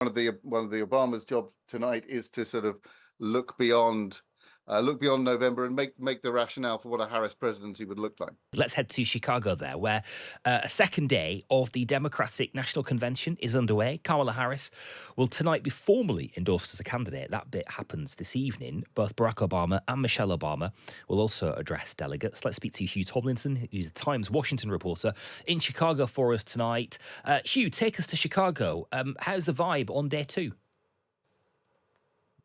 one of the Obama's job tonight is to sort of look beyond November and make the rationale for what a Harris presidency would look like. Let's head to Chicago there, where a second day of the Democratic National Convention is underway. Kamala Harris will tonight be formally endorsed as a candidate. That bit happens this evening. Both Barack Obama and Michelle Obama will also address delegates. Let's speak to Hugh Tomlinson, who's the Times Washington reporter, in Chicago for us tonight. Hugh, take us to Chicago. How's the vibe on day two?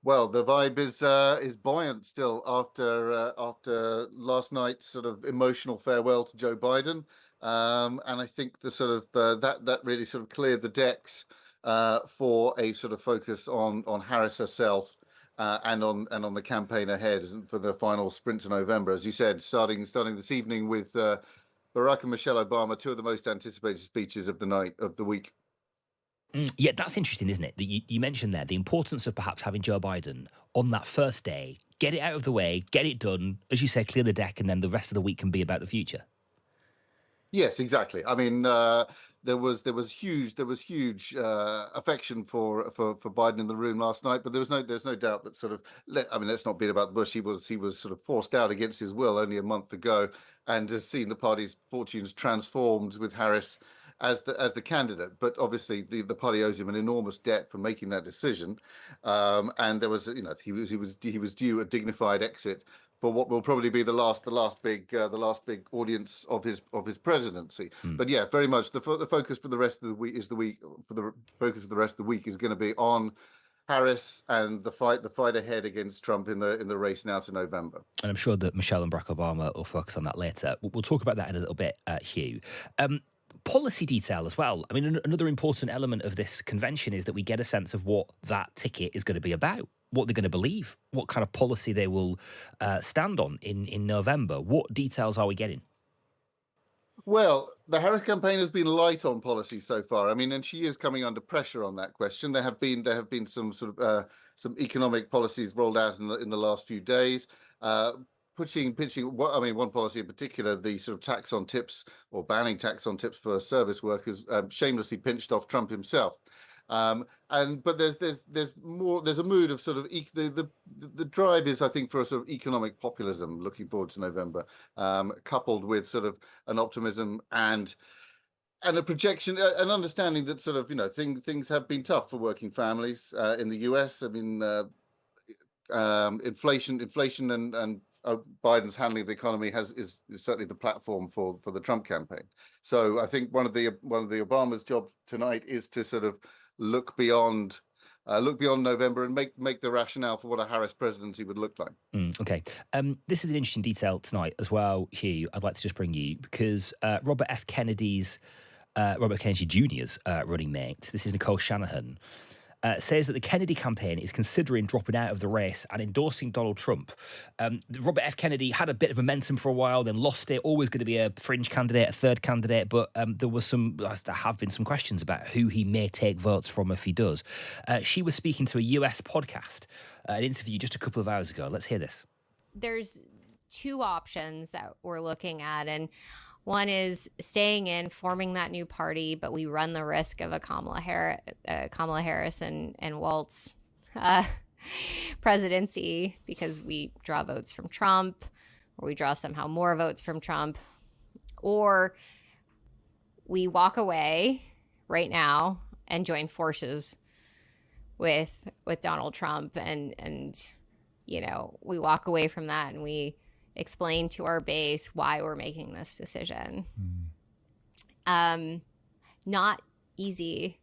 Well, the vibe is buoyant still after last night's sort of emotional farewell to Joe Biden, and I think the sort of that really sort of cleared the decks for a sort of focus on Harris herself and on the campaign ahead for the final sprint to November, as you said, starting this evening with Barack and Michelle Obama, two of the most anticipated speeches of the week. Yeah, that's interesting, isn't it? That you mentioned there the importance of perhaps having Joe Biden on that first day, get it out of the way, get it done, as you say, clear the deck, and then the rest of the week can be about the future. Yes, exactly. I mean, there was huge affection for Biden in the room last night, but there's no doubt that sort of let's not beat about the bush. He was sort of forced out against his will only a month ago, and has seen the party's fortunes transformed with Harris as the candidate. But obviously, the party owes him an enormous debt for making that decision, and there was he was due a dignified exit for what will probably be the last big audience of his presidency. But yeah, very much the focus for the rest of the week is going to be on Harris and the fight ahead against Trump in the race now to November. And I'm sure that Michelle and Barack Obama will focus on that later. We'll talk about that in a little bit, Hugh. Policy detail as well. I mean, another important element of this convention is that we get a sense of what that ticket is going to be about, what they're going to believe, what kind of policy they will stand on in November. What details are we getting? Well, the Harris campaign has been light on policy so far. I mean, and she is coming under pressure on that question. There have been some sort of some economic policies rolled out in the last few days. Pitching one policy in particular, the sort of tax on tips or banning tax on tips for service workers, shamelessly pinched off Trump himself. But there's a mood of sort of the drive is, I think, for a sort of economic populism looking forward to November, coupled with sort of an optimism and a projection, an understanding that sort of things have been tough for working families in the US. I mean, inflation and Biden's handling of the economy is certainly the platform for the Trump campaign. So I think one of the Obama's job tonight is to sort of look beyond November and make the rationale for what a Harris presidency would look like. Okay. This is an interesting detail tonight as well, Hugh. I'd like to just bring you because Robert Kennedy Jr.'s running mate, this is Nicole Shanahan, says that the Kennedy campaign is considering dropping out of the race and endorsing Donald Trump. Robert F. Kennedy had a bit of momentum for a while, then lost it, always going to be a fringe candidate, a third candidate, but there have been some questions about who he may take votes from if he does. She was speaking to a US podcast, an interview just a couple of hours ago. Let's hear this. There's two options that we're looking at, and one is staying in, forming that new party, but we run the risk of a Kamala Harris and Waltz presidency because we draw votes from Trump, or we draw somehow more votes from Trump, or we walk away right now and join forces with Donald Trump, and we walk away from that and we explain to our base why we're making this decision. Not easy.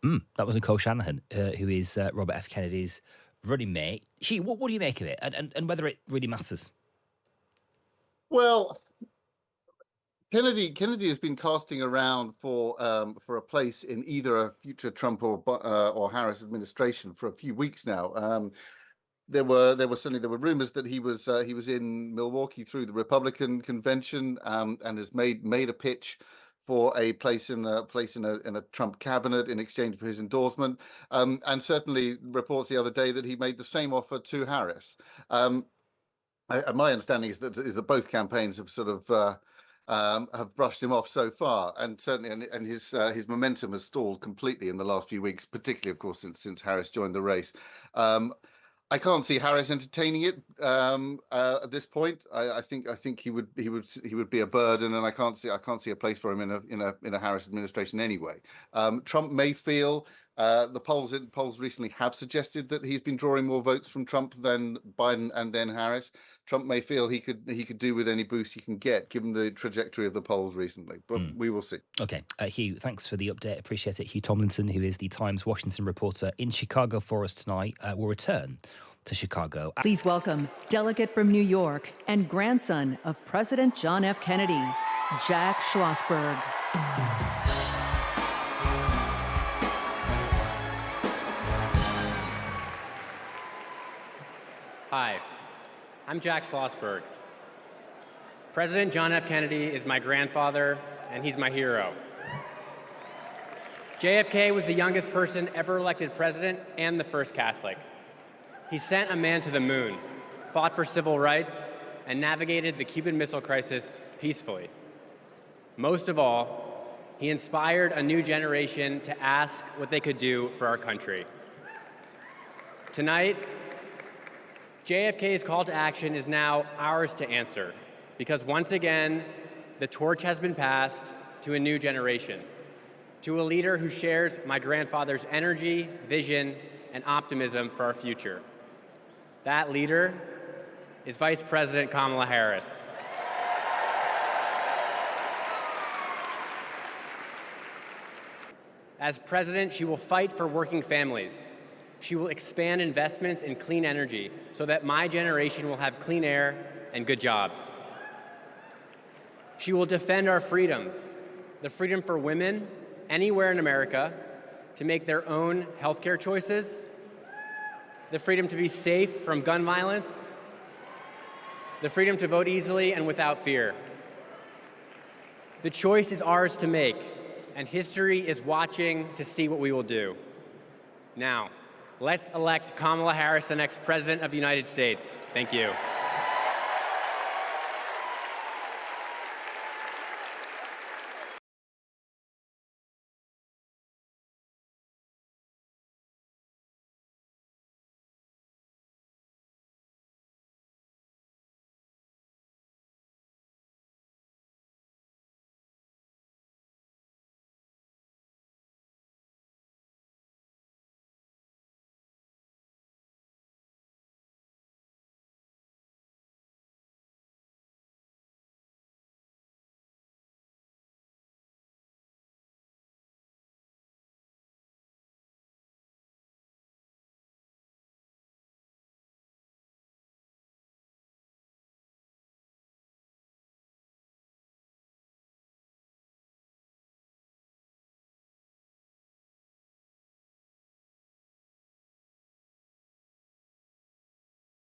That was Nicole Shanahan, who is Robert F. Kennedy's running mate. What do you make of it, and whether it really matters? Well, Kennedy has been casting around for a place in either a future Trump or Harris administration for a few weeks now. There were rumors that he was in Milwaukee through the Republican convention and has made a pitch for a place in a Trump cabinet in exchange for his endorsement, and certainly reports the other day that he made the same offer to Harris. My understanding is that both campaigns have sort of have brushed him off so far, and certainly, and his momentum has stalled completely in the last few weeks, particularly, of course, since Harris joined the race. I can't see Harris entertaining it at this point. I think he would be a burden, and I can't see a place for him in a Harris administration anyway. Trump may feel the polls recently have suggested that he's been drawing more votes from Trump than Biden and then Harris. Trump may feel he could do with any boost he can get, given the trajectory of the polls recently. But we will see. Okay, Hugh, thanks for the update. Appreciate it. Hugh Tomlinson, who is the Times Washington reporter in Chicago for us tonight, will return to Chicago. Please welcome delegate from New York and grandson of President John F. Kennedy, Jack Schlossberg. Hi, I'm Jack Schlossberg. President John F. Kennedy is my grandfather, and he's my hero. JFK was the youngest person ever elected president and the first Catholic. He sent a man to the moon, fought for civil rights, and navigated the Cuban Missile Crisis peacefully. Most of all, he inspired a new generation to ask what they could do for our country. Tonight, JFK's call to action is now ours to answer, because once again, the torch has been passed to a new generation, to a leader who shares my grandfather's energy, vision, and optimism for our future. That leader is Vice President Kamala Harris. As president, she will fight for working families. She will expand investments in clean energy so that my generation will have clean air and good jobs. She will defend our freedoms, the freedom for women anywhere in America to make their own healthcare choices, the freedom to be safe from gun violence, the freedom to vote easily and without fear. The choice is ours to make, and history is watching to see what we will do. Now, let's elect Kamala Harris the next President of the United States. Thank you.